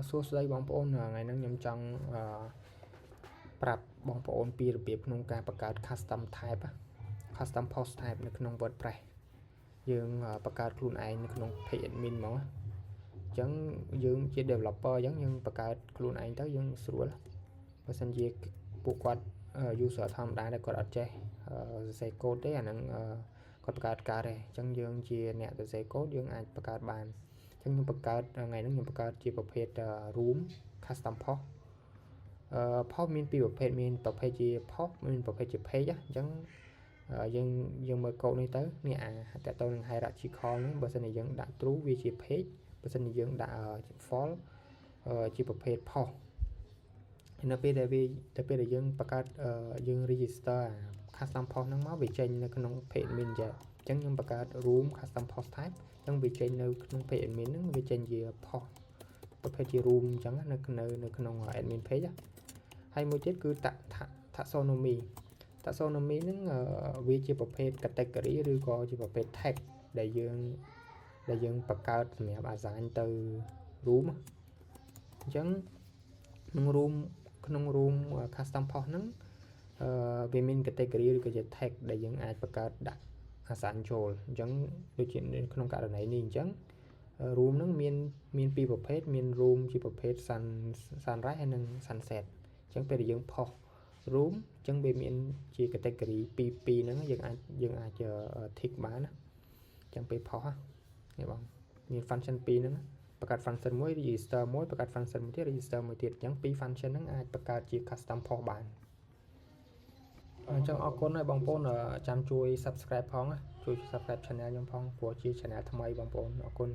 សួស្តីបងប្អូនថ្ងៃនេះខ្ញុំចង់ប្រាប់បងប្អូនពីរបៀបក្នុងការបង្កើត custom type custom post type នៅក្នុង WordPress យើងបង្កើតខ្លួនឯងនៅក្នុង page admin ហ្មងអញ្ចឹងយើងជា developer អញ្ចឹងយើងបង្កើតខ្លួនឯងទៅយើងស្រួលបើសិនជាពួកគាត់ user ធម្មតាដែលគាត់អត់ចេះសរសេរ code ទេអាហ្នឹងគាត់បង្កើតការទេអញ្ចឹងយើងជាអ្នកសរសេរ code យើងអាចបង្កើតបានអញ្ចឹងខ្ញុំបង្កើតថ្ងៃនេះខ្ញុំបង្កើតជាប្រភេទ room custom post post មានពីរប្រភេទមានប្រភេទជា post មានប្រភេទជា page អញ្ចឹងយើងមើល code នេះទៅនេះតើតើនឹង hierarchical ហ្នឹងបើសិនជាយើងដាក់ true វាជា page បើសិនជាយើងដាក់ false ជាប្រភេទ post នៅពេលដែលយើងបង្កើតយើង register custom post ហ្នឹងមកវាចេញនៅក្នុង page admin អញ្ចឹងខ្ញុំបង្កើត room custom post type អញ្ចឹងវាចេញនៅក្នុង page admin ហ្នឹងវាចេញជា post ប្រភេទជា room អញ្ចឹងនៅក្នុង admin page ហើយមួយទៀតគឺ taxonomy ហ្នឹងវាជាប្រភេទ category ឬក៏ជាប្រភេទ tag ដែលយើងបង្កើតសម្រាប់ assign ទៅ room អញ្ចឹងក្នុង room custom post ហ្នឹងវាមាន category ឬក៏ជា tag ដែលយើងអាចបង្កើតដាក់ assign ចូលអញ្ចឹងដូចជាក្នុងករណីនេះអញ្ចឹង room ហ្នឹងមានពីរប្រភេទមាន room ជាប្រភេទ sunrise ហើយនិង sunset អញ្ចឹងពេលដែលយើង post room អញ្ចឹងវាមានជា category ពីរហ្នឹងយើងអាច tick បានណាអញ្ចឹងពេល post នេះបងមាន function ពីរហ្នឹងបង្កើត function មួយ register មួយបង្កើត function មួយទៀត register មួយទៀតអញ្ចឹងពីរ function ហ្នឹងអាចបង្កើតជា custom post បានអញ្ចឹងអរគុណហើយបងប្អូនចាំជួយ subscribe ផងជួយ subscribe channel ខ្ញុំផងព្រោះជា channel ថ្មីបងប្អូនអរគុណ